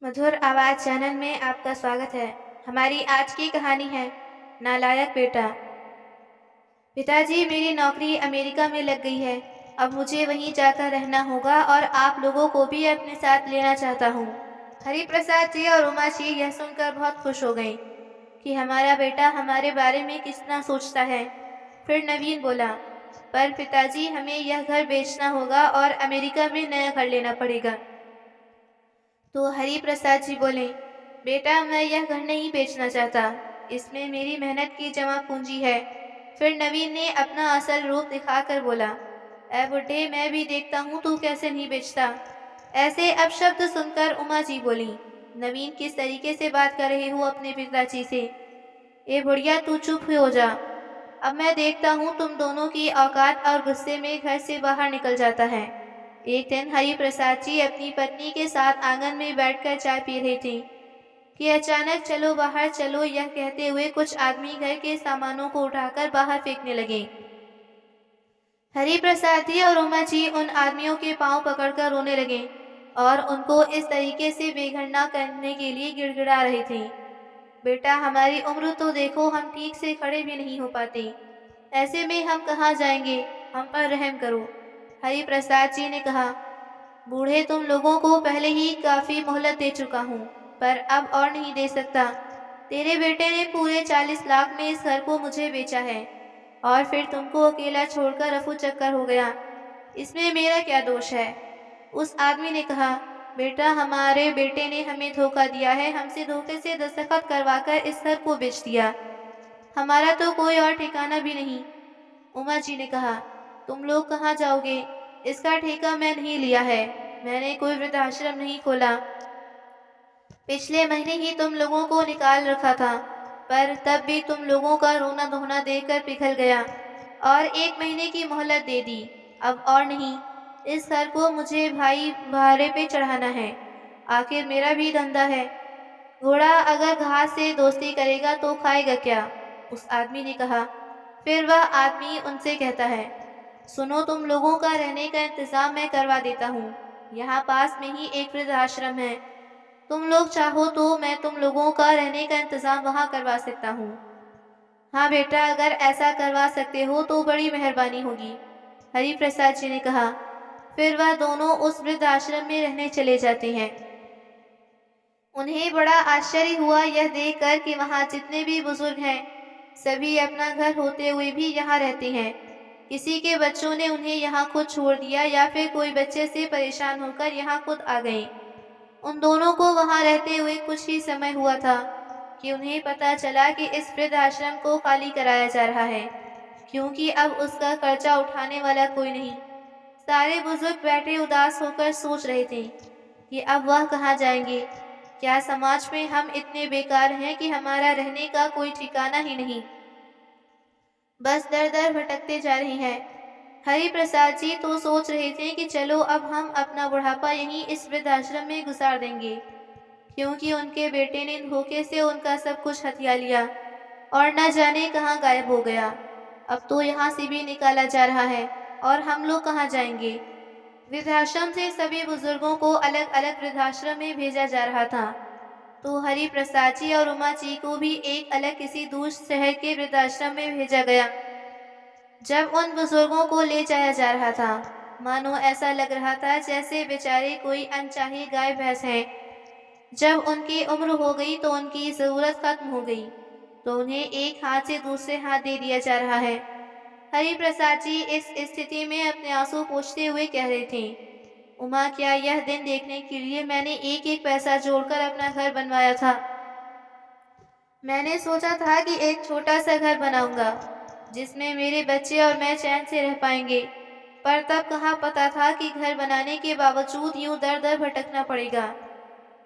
मधुर आवाज़ चैनल में आपका स्वागत है। हमारी आज की कहानी है नालायक बेटा। पिताजी, मेरी नौकरी अमेरिका में लग गई है। अब मुझे वहीं जाकर रहना होगा और आप लोगों को भी अपने साथ लेना चाहता हूँ। हरिप्रसाद जी और उमा जी यह सुनकर बहुत खुश हो गईं कि हमारा बेटा हमारे बारे में कितना सोचता है। फिर नवीन बोला, पर पिताजी, हमें यह घर बेचना होगा और अमेरिका में नया घर लेना पड़ेगा। तो हरिप्रसाद जी बोले, बेटा, मैं यह घर नहीं बेचना चाहता। इसमें मेरी मेहनत की जमा पूंजी है। फिर नवीन ने अपना असल रूप दिखाकर बोला, ऐ बुड्ढे, मैं भी देखता हूँ तू कैसे नहीं बेचता। ऐसे अपशब्द सुनकर उमा जी बोली, नवीन, किस तरीके से बात कर रहे हो अपने पिताजी से? ए बुढ़िया, तू चुप हो जा। अब मैं देखता हूँ तुम दोनों की औकात, और गुस्से में घर से बाहर निकल जाता है। एक दिन हरिप्रसाद जी अपनी पत्नी के साथ आंगन में बैठकर चाय पी रहे थे कि अचानक चलो बाहर चलो, यह कहते हुए कुछ आदमी घर के सामानों को उठाकर बाहर फेंकने लगे। हरिप्रसाद जी और उमा जी उन आदमियों के पांव पकड़कर रोने लगे और उनको इस तरीके से बेघर करने के लिए गिड़गिड़ा रहे थे। बेटा, हमारी उम्र तो देखो, हम ठीक से खड़े भी नहीं हो पाते। ऐसे में हम कहाँ जाएंगे? हम पर रहम करो। हरिप्रसाद जी ने कहा, बूढ़े, तुम लोगों को पहले ही काफी मोहलत दे चुका हूँ, पर अब और नहीं दे सकता। तेरे बेटे ने पूरे 40 लाख में इस घर को मुझे बेचा है और फिर तुमको अकेला छोड़कर रफू चक्कर हो गया। इसमें मेरा क्या दोष है? उस आदमी ने कहा, बेटा, हमारे बेटे ने हमें धोखा दिया है। हमसे धोखे से दस्तखत करवाकर इस घर को बेच दिया। हमारा तो कोई और ठिकाना भी नहीं। उमा जी ने कहा, तुम लोग कहाँ जाओगे? इसका ठेका मैं नहीं लिया है। मैंने कोई वृद्धाश्रम नहीं खोला। पिछले महीने ही तुम लोगों को निकाल रखा था, पर तब भी तुम लोगों का रोना धोना देखकर पिघल गया और 1 महीने की मोहलत दे दी। अब और नहीं। इस घर को मुझे भाई भारे पे चढ़ाना है। आखिर मेरा भी धंधा है। घोड़ा अगर घास से दोस्ती करेगा तो खाएगा क्या? उस आदमी ने कहा। फिर वह आदमी उनसे कहता है, सुनो, तुम लोगों का रहने का इंतजाम मैं करवा देता हूँ। यहाँ पास में ही एक वृद्धाश्रम है। तुम लोग चाहो तो मैं तुम लोगों का रहने का इंतजाम वहाँ करवा सकता हूँ। हाँ बेटा, अगर ऐसा करवा सकते हो तो बड़ी मेहरबानी होगी, हरिप्रसाद जी ने कहा। फिर वह दोनों उस वृद्धाश्रम में रहने चले जाते हैं। उन्हें बड़ा आश्चर्य हुआ यह देखकर कि वहाँ जितने भी बुजुर्ग हैं, सभी अपना घर होते हुए भी यहाँ रहते हैं। किसी के बच्चों ने उन्हें यहाँ खुद छोड़ दिया या फिर कोई बच्चे से परेशान होकर यहाँ खुद आ गए। उन दोनों को वहाँ रहते हुए कुछ ही समय हुआ था कि उन्हें पता चला कि इस वृद्धाश्रम को खाली कराया जा रहा है, क्योंकि अब उसका खर्चा उठाने वाला कोई नहीं। सारे बुजुर्ग बैठे उदास होकर सोच रहे थे कि अब वह कहाँ जाएंगे। क्या समाज में हम इतने बेकार हैं कि हमारा रहने का कोई ठिकाना ही नहीं, बस दर दर भटकते जा रहे हैं। हरिप्रसाद जी तो सोच रहे थे कि चलो अब हम अपना बुढ़ापा यहीं इस वृद्धाश्रम में गुजार देंगे, क्योंकि उनके बेटे ने धोखे से उनका सब कुछ हथिया लिया और न जाने कहाँ गायब हो गया। अब तो यहाँ से भी निकाला जा रहा है और हम लोग कहाँ जाएंगे? वृद्धाश्रम से सभी बुजुर्गों को अलग अलग वृद्धाश्रम में भेजा जा रहा था, तो हरिप्रसाद जी और उमा जी को भी एक अलग किसी दूर शहर के वृद्धाश्रम में भेजा गया। जब उन बुजुर्गों को ले जाया जा रहा था, मानो ऐसा लग रहा था जैसे बेचारे कोई अनचाही गाय भैंस हैं। जब उनकी उम्र हो गई तो उनकी जरूरत खत्म हो गई, तो उन्हें एक हाथ से दूसरे हाथ दे दिया जा रहा है। हरिप्रसाद जी इस स्थिति में अपने आंसू पोंछते हुए कह रहे थे, उमा, क्या यह दिन देखने के लिए मैंने एक एक पैसा जोड़कर अपना घर बनवाया था? मैंने सोचा था कि एक छोटा सा घर बनाऊंगा जिसमें मेरे बच्चे और मैं चैन से रह पाएंगे, पर तब कहाँ पता था कि घर बनाने के बावजूद यूं दर दर भटकना पड़ेगा।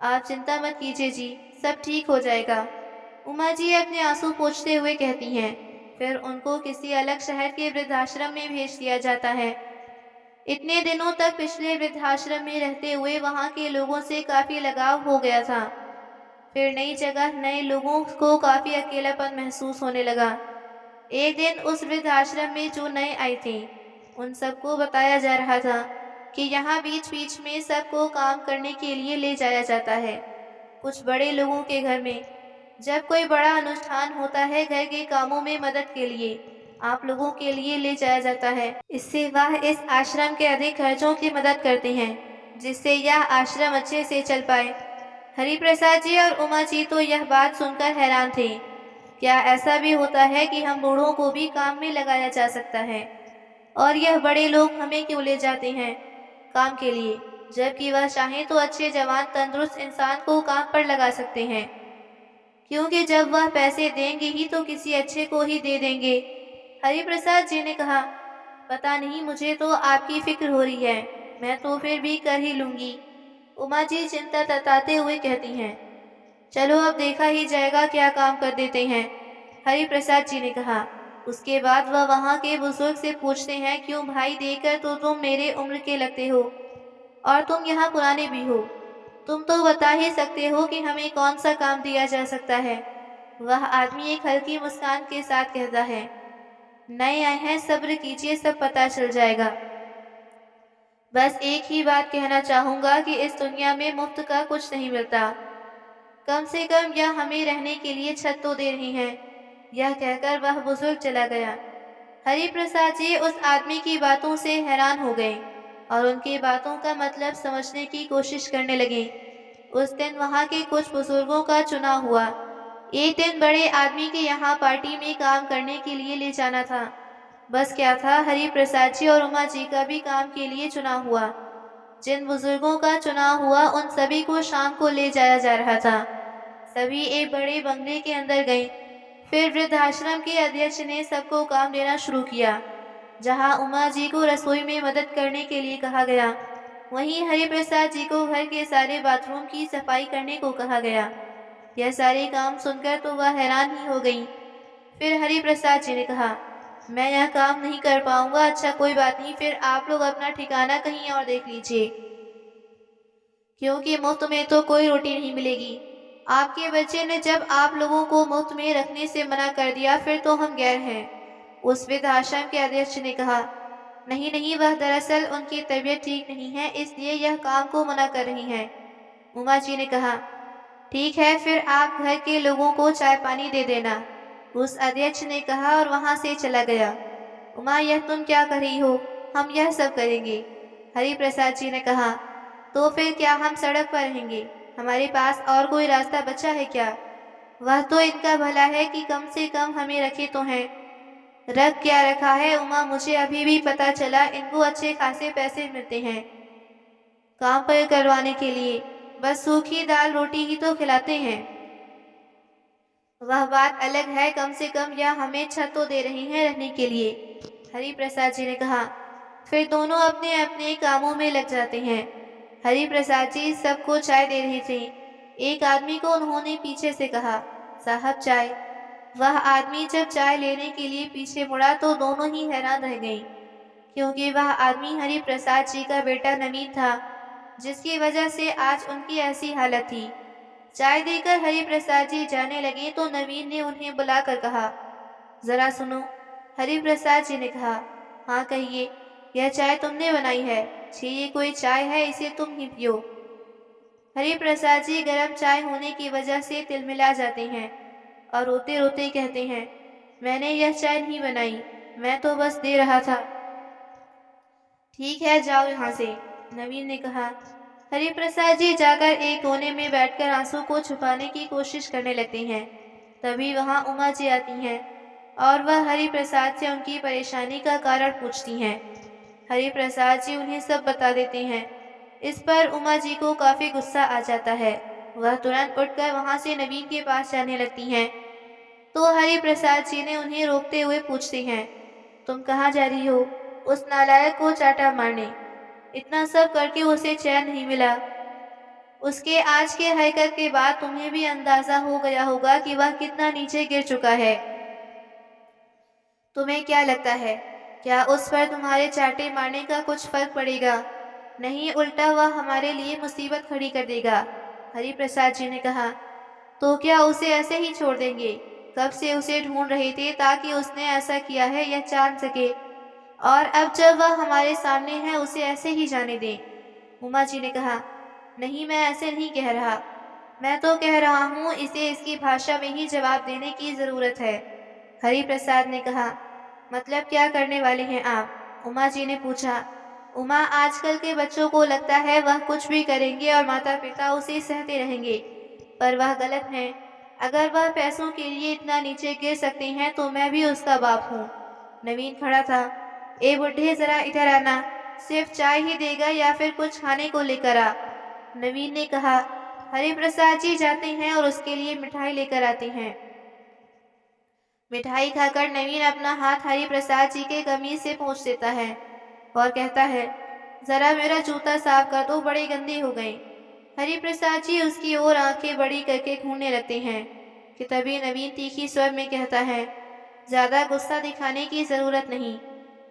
आप चिंता मत कीजिए जी, सब ठीक हो जाएगा, उमा जी अपने आंसू पोंछते हुए कहती हैं। फिर उनको किसी अलग शहर के वृद्धाश्रम में भेज दिया जाता है। इतने दिनों तक पिछले वृद्धाश्रम में रहते हुए वहाँ के लोगों से काफी लगाव हो गया था। फिर नई जगह नए लोगों को काफी अकेलापन महसूस होने लगा। एक दिन उस वृद्धाश्रम में जो नए आए थे, उन सबको बताया जा रहा था कि यहाँ बीच बीच में सबको काम करने के लिए ले जाया जाता है। कुछ बड़े लोगों के घर में। जब कोई बड़ा अनुष्ठान होता है घर के कामों में मदद के लिए आप लोगों के लिए ले जाया जाता है। इससे वह इस आश्रम के अधिक खर्चों की मदद करते हैं, जिससे यह आश्रम अच्छे से चल पाए। हरिप्रसाद जी और उमा जी तो यह बात सुनकर हैरान थे। क्या ऐसा भी होता है कि हम बूढ़ों को भी काम में लगाया जा सकता है? और यह बड़े लोग हमें क्यों ले जाते हैं काम के लिए, जबकि वह चाहें तो अच्छे जवान तंदुरुस्त इंसान को काम पर लगा सकते हैं? क्योंकि जब वह पैसे देंगे ही तो किसी अच्छे को ही दे देंगे। हरिप्रसाद जी ने कहा, पता नहीं, मुझे तो आपकी फिक्र हो रही है, मैं तो फिर भी कर ही लूंगी। उमा जी चिंता जताते हुए कहती हैं, चलो अब देखा ही जाएगा क्या काम कर देते हैं। हरिप्रसाद जी ने कहा। उसके बाद वह वहाँ के बुजुर्ग से पूछते हैं, क्यों भाई, देखकर तो तुम मेरे उम्र के लगते हो और तुम यहाँ पुराने भी हो। तुम तो बता ही सकते हो कि हमें कौन सा काम दिया जा सकता है। वह आदमी एक हल्की मुस्कान के साथ कहता है, नए आए हैं, सब्र कीजिए, सब पता चल जाएगा। बस एक ही बात कहना चाहूंगा कि इस दुनिया में मुफ्त का कुछ नहीं मिलता। कम से कम यह हमें रहने के लिए छत तो दे रही हैं। यह कहकर वह बुजुर्ग चला गया। हरिप्रसाद जी उस आदमी की बातों से हैरान हो गए और उनकी बातों का मतलब समझने की कोशिश करने लगे। उस दिन वहाँ के कुछ बुजुर्गों का चुनाव हुआ। एक दिन बड़े आदमी के यहाँ पार्टी में काम करने के लिए ले जाना था। बस क्या था, हरिप्रसाद जी और उमा जी का भी काम के लिए चुनाव हुआ। जिन बुजुर्गों का चुनाव हुआ उन सभी को शाम को ले जाया जा रहा था। सभी एक बड़े बंगले के अंदर गए। फिर वृद्धाश्रम के अध्यक्ष ने सबको काम देना शुरू किया। जहां उमा जी को रसोई में मदद करने के लिए कहा गया, वहीं हरिप्रसाद जी को घर के सारे बाथरूम की सफाई करने को कहा गया। यह सारे काम सुनकर तो वह हैरान ही हो गई। फिर हरिप्रसाद जी ने कहा, मैं यह काम नहीं कर पाऊंगा। अच्छा, कोई बात नहीं, फिर आप लोग अपना ठिकाना कहीं और देख लीजिए, क्योंकि मुफ्त में तो कोई रोटी नहीं मिलेगी। आपके बच्चे ने जब आप लोगों को मुफ्त में रखने से मना कर दिया, फिर तो हम गैर हैं। उस वृद्धाश्रम के अध्यक्ष ने कहा, नहीं नहीं, वह दरअसल उनकी तबीयत ठीक नहीं है, इसलिए यह काम को मना कर रही हैं। उमा जी ने कहा, ठीक है, फिर आप घर के लोगों को चाय पानी दे देना। उस अध्यक्ष ने कहा और वहां से चला गया। उमा, यह तुम क्या कर रही हो? हम यह सब करेंगे। हरिप्रसाद जी ने कहा, तो फिर क्या हम सड़क पर रहेंगे? हमारे पास और कोई रास्ता बचा है क्या? वह तो इनका भला है कि कम से कम हमें रखे तो हैं। रख क्या रखा है उमा, मुझे अभी भी पता चला इनको अच्छे खासे पैसे मिलते हैं काम पर करवाने के लिए। बस सूखी दाल रोटी ही तो खिलाते हैं। वह बात अलग है, कम से कम यह हमें छत तो दे रही हैं रहने के लिए। हरिप्रसाद जी ने कहा। फिर दोनों अपने अपने कामों में लग जाते हैं। हरिप्रसाद जी सबको चाय दे रहे थे। एक आदमी को उन्होंने पीछे से कहा, साहब चाय। वह आदमी जब चाय लेने के लिए पीछे मुड़ा तो दोनों ही हैरान रह गए, क्योंकि वह आदमी हरिप्रसाद जी का बेटा नवीन था, जिसकी वजह से आज उनकी ऐसी हालत थी। चाय देकर हरिप्रसाद जी जाने लगे तो नवीन ने उन्हें बुलाकर कहा, जरा सुनो। हरिप्रसाद जी ने कहा, हाँ कहिए, यह चाय तुमने बनाई है? छी, ये कोई चाय है, इसे तुम ही पियो। हरिप्रसाद जी गर्म चाय होने की वजह से तिलमिला जाते हैं और रोते रोते कहते हैं, मैंने यह चाय नहीं बनाई, मैं तो बस दे रहा था। ठीक है, जाओ यहाँ से, नवीन ने कहा। हरिप्रसाद जी जाकर एक कोने में बैठकर आंसू को छुपाने की कोशिश करने लगते हैं। तभी वहाँ उमा जी आती हैं और वह हरिप्रसाद से उनकी परेशानी का कारण पूछती हैं। हरिप्रसाद जी उन्हें सब बता देते हैं। इस पर उमा जी को काफी गुस्सा आ जाता है। वह तुरंत उठकर वहाँ से नवीन के पास जाने लगती हैं। तो हरिप्रसाद जी ने उन्हें रोकते हुए पूछते हैं, तुम कहाँ जा रही हो? उस नालायक को चाटा मारने। इतना सब करके उसे चैन नहीं मिला। उसके आज के हरकत के बाद तुम्हें भी अंदाजा हो गया होगा कि वह कितना नीचे गिर चुका है। तुम्हें क्या लगता है, क्या उस पर तुम्हारे चाटे मारने का कुछ फर्क पड़ेगा? नहीं, उल्टा वह हमारे लिए मुसीबत खड़ी कर देगा। हरिप्रसाद जी ने कहा, तो क्या उसे ऐसे ही छोड़ देंगे? कब से उसे ढूंढ रहे थे ताकि उसने ऐसा किया है यह जान सके, और अब जब वह हमारे सामने है उसे ऐसे ही जाने दें। उमा जी ने कहा, नहीं, मैं ऐसे नहीं कह रहा। मैं तो कह रहा हूँ इसे इसकी भाषा में ही जवाब देने की ज़रूरत है। हरि प्रसाद ने कहा। मतलब क्या करने वाले हैं आप? उमा जी ने पूछा। उमा, आजकल के बच्चों को लगता है वह कुछ भी करेंगे और माता पिता उसे सहते रहेंगे, पर वह गलत है। अगर वह पैसों के लिए इतना नीचे गिर सकते हैं तो मैं भी उसका बाप हूँ। नवीन खड़ा था। ए बुढ़े, जरा इधर आना। सिर्फ चाय ही देगा या फिर कुछ खाने को लेकर आ? नवीन ने कहा। हरि प्रसाद जी जाते हैं और उसके लिए मिठाई लेकर आते हैं। मिठाई खाकर नवीन अपना हाथ हरि प्रसाद जी के कमीज से पोंछ देता है और कहता है, जरा मेरा जूता साफ कर दो, बड़े गंदे हो गए। हरि प्रसाद जी उसकी ओर आंखें बड़ी करके घूरने लगते हैं कि तभी नवीन तीखी स्वर में कहता है, ज्यादा गुस्सा दिखाने की जरूरत नहीं।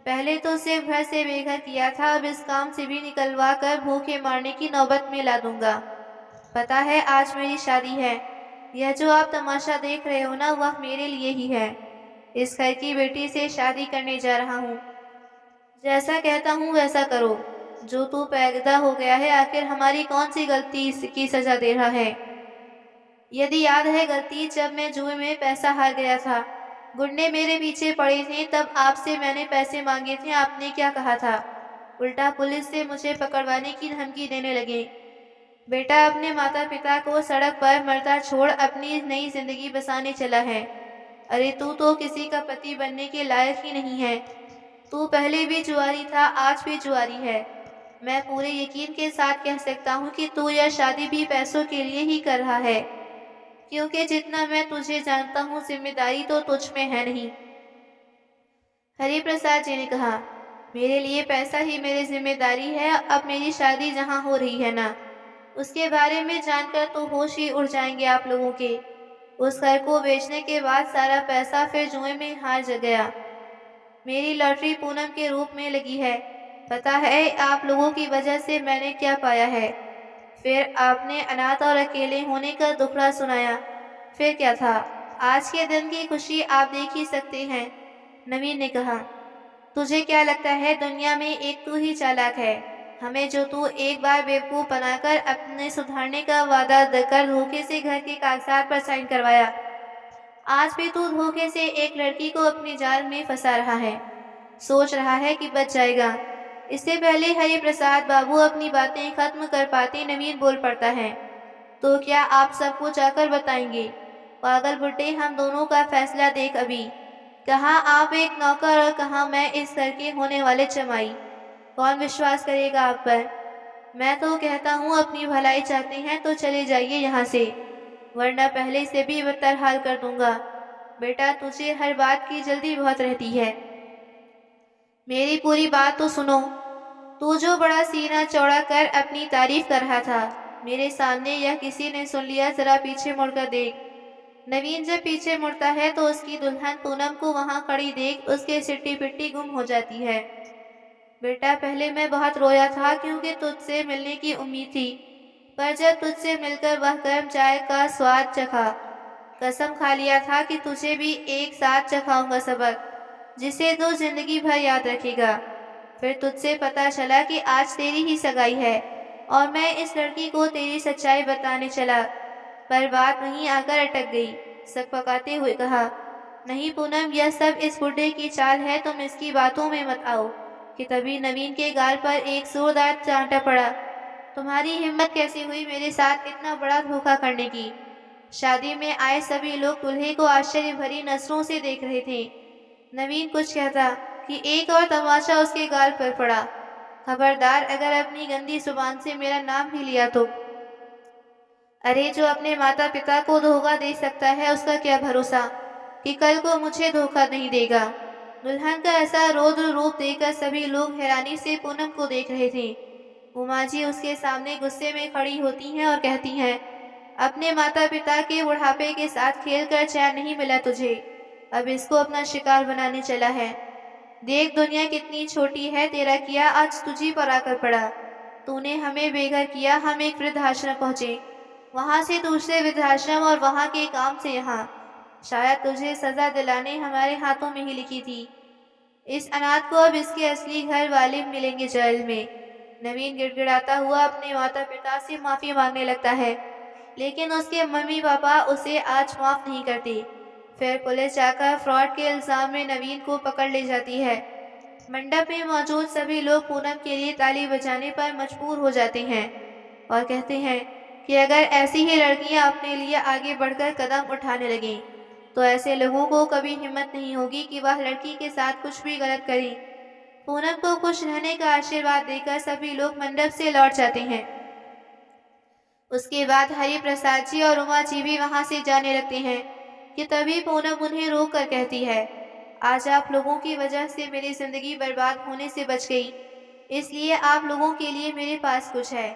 पहले तो सिर्फ घर से बेघर किया था, अब इस काम से भी निकलवा कर भूखे मारने की नौबत में ला दूंगा। पता है आज मेरी शादी है। यह जो आप तमाशा देख रहे हो ना, वह मेरे लिए ही है। इस घर की बेटी से शादी करने जा रहा हूँ। जैसा कहता हूँ वैसा करो। जो तू पैदा हो गया है, आखिर हमारी कौन सी गलती की सजा दे रहा है? यदि याद है गलती, जब मैं जुए में पैसा हार गया था, गुंडे मेरे पीछे पड़े थे, तब आपसे मैंने पैसे मांगे थे। आपने क्या कहा था? उल्टा पुलिस से मुझे पकड़वाने की धमकी देने लगे। बेटा अपने माता पिता को सड़क पर मरता छोड़ अपनी नई जिंदगी बसाने चला है। अरे तू तो किसी का पति बनने के लायक ही नहीं है। तू पहले भी जुआरी था, आज भी जुआरी है। मैं पूरे यकीन के साथ कह सकता हूँ कि तू यह शादी भी पैसों के लिए ही कर रहा है, क्योंकि जितना मैं तुझे जानता हूँ, जिम्मेदारी तो तुझ में है नहीं। हरि प्रसाद जी ने कहा, मेरे लिए पैसा ही मेरी जिम्मेदारी है। अब मेरी शादी जहाँ हो रही है ना, उसके बारे में जानकर तो होश ही उड़ जाएंगे आप लोगों के। उस घर को बेचने के बाद सारा पैसा फिर जुए में हार गया। मेरी लॉटरी पूनम के रूप में लगी है। पता है आप लोगों की वजह से मैंने क्या पाया है? फिर आपने अनाथ और अकेले होने का दुखड़ा सुनाया। फिर क्या था? आज के दिन की खुशी आप देख ही सकते हैं। नवीन ने कहा, तुझे क्या लगता है दुनिया में एक तू ही चालाक है? हमें जो तू एक बार बेवकूफ़ बनाकर अपने सुधारने का वादा देकर धोखे से घर के कागजात पर साइन करवाया, आज भी तू धोखे से एक लड़की को अपने जाल में फंसा रहा है। सोच रहा है कि बच जाएगा। इससे पहले हरि प्रसाद बाबू अपनी बातें खत्म कर पाते, नवीन बोल पड़ता है, तो क्या आप सबको जाकर बताएंगे? पागल बुड्ढे, हम दोनों का फैसला देख अभी। कहाँ आप एक नौकर और कहाँ मैं इस घर के होने वाले जमाई। कौन विश्वास करेगा आप पर? मैं तो कहता हूँ अपनी भलाई चाहते हैं तो चले जाइए यहाँ से, वरना पहले से भी बदतर हाल कर दूंगा। बेटा तुझे हर बात की जल्दी बहुत रहती है। मेरी पूरी बात तो सुनो। तू जो बड़ा सीना चौड़ा कर अपनी तारीफ कर रहा था, मेरे सामने यह किसी ने सुन लिया, जरा पीछे मुड़कर देख। नवीन जब पीछे मुड़ता है तो उसकी दुल्हन पूनम को वहां खड़ी देख उसके सिट्टी पिट्टी गुम हो जाती है। बेटा पहले मैं बहुत रोया था, क्योंकि तुझसे मिलने की उम्मीद थी, पर जब तुझसे मिलकर वह गर्म चाय का स्वाद चखा, कसम खा लिया था कि तुझे भी एक साथ चखाऊंगा सबक, जिसे तू जिंदगी भर याद रखेगा। फिर तुझसे पता चला कि आज तेरी ही सगाई है और मैं इस लड़की को तेरी सच्चाई बताने चला, पर बात वहीं आकर अटक गई। सकपकाते हुए कहा, नहीं पूनम, यह सब इस बुढ़े की चाल है, तुम इसकी बातों में मत आओ। कि तभी नवीन के गाल पर एक जोरदार चांटा पड़ा। तुम्हारी हिम्मत कैसी हुई मेरे साथ इतना बड़ा धोखा करने की? शादी में आए सभी लोग दूल्हे को आश्चर्य भरी नजरों से देख रहे थे। नवीन कुछ कहता कि एक और तमाचा उसके गाल पर पड़ा। खबरदार, अगर अपनी गंदी जुबान से मेरा नाम भी लिया तो। अरे जो अपने माता पिता को धोखा दे सकता है, उसका क्या भरोसा कि कल को मुझे धोखा नहीं देगा। दुल्हन का ऐसा रौद्र रूप देखकर सभी लोग हैरानी से पूनम को देख रहे थे। उमा जी उसके सामने गुस्से में खड़ी होती हैं और कहती हैं, अपने माता पिता के बुढ़ापे के साथ खेलकर चैन नहीं मिला तुझे, अब इसको अपना शिकार बनाने चला है। देख दुनिया कितनी छोटी है, तेरा किया आज तुझी पर आकर पड़ा। तूने हमें बेघर किया, हम एक वृद्धाश्रम पहुंचे, वहां से दूसरे वृद्धाश्रम और वहां के काम से यहाँ। शायद तुझे सजा दिलाने हमारे हाथों में ही लिखी थी। इस अनाथ को अब इसके असली घर वाले मिलेंगे जेल में। नवीन गिड़गिड़ाता हुआ अपने माता पिता से माफी मांगने लगता है। लेकिन उसके मम्मी पापा उसे आज माफ़ नहीं करते। फिर पुलिस जाकर फ्रॉड के इल्ज़ाम में नवीन को पकड़ ले जाती है। मंडप में मौजूद सभी लोग पूनम के लिए ताली बजाने पर मजबूर हो जाते हैं और कहते हैं कि अगर ऐसी ही लड़कियां अपने लिए आगे बढ़कर कदम उठाने लगें, तो ऐसे लोगों को कभी हिम्मत नहीं होगी कि वह लड़की के साथ कुछ भी गलत करें। पूनम को खुश रहने का आशीर्वाद देकर सभी लोग मंडप से लौट जाते हैं। उसके बाद हरि प्रसाद जी और उमा जी भी वहां से जाने लगते हैं कि तभी पूनम उन्हें रोक कर कहती है, आज आप लोगों की वजह से मेरी जिंदगी बर्बाद होने से बच गई, इसलिए आप लोगों के लिए मेरे पास कुछ है।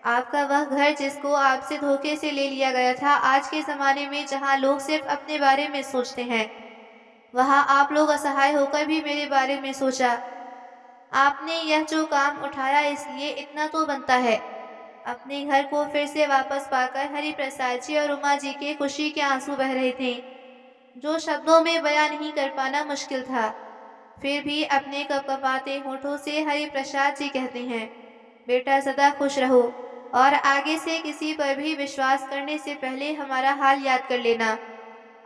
आपका वह घर जिसको आपसे धोखे से ले लिया गया था, आज के ज़माने में जहां लोग सिर्फ अपने बारे में सोचते हैं, वहां आप लोग असहाय होकर भी मेरे बारे में सोचा। आपने यह जो काम उठाया इसलिए इतना तो बनता है। अपने घर को फिर से वापस पाकर हरि प्रसाद जी और उमा जी के खुशी के आंसू बह रहे थे, जो शब्दों में बयां नहीं कर पाना मुश्किल था। फिर भी अपने कपकपाते होठों से हरि प्रसाद जी कहते हैं, बेटा सदा खुश रहो और आगे से किसी पर भी विश्वास करने से पहले हमारा हाल याद कर लेना।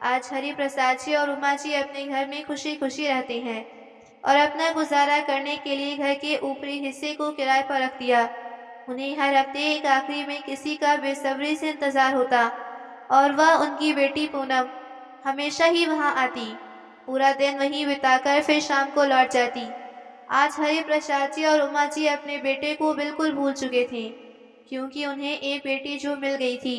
आज हरि प्रसाद जी और उमा जी अपने घर में खुशी खुशी रहते हैं और अपना गुजारा करने के लिए घर के ऊपरी हिस्से को किराए पर रख दिया। उन्हें हर हफ्ते एक आखिरी में किसी का बेसब्री से इंतजार होता और वह उनकी बेटी पूनम हमेशा ही वहां आती, पूरा दिन वहीं बिताकर फिर शाम को लौट जाती। आज हरि प्रसाद जी और उमा जी अपने बेटे को बिल्कुल भूल चुके थे, क्योंकि उन्हें एक बेटी जो मिल गई थी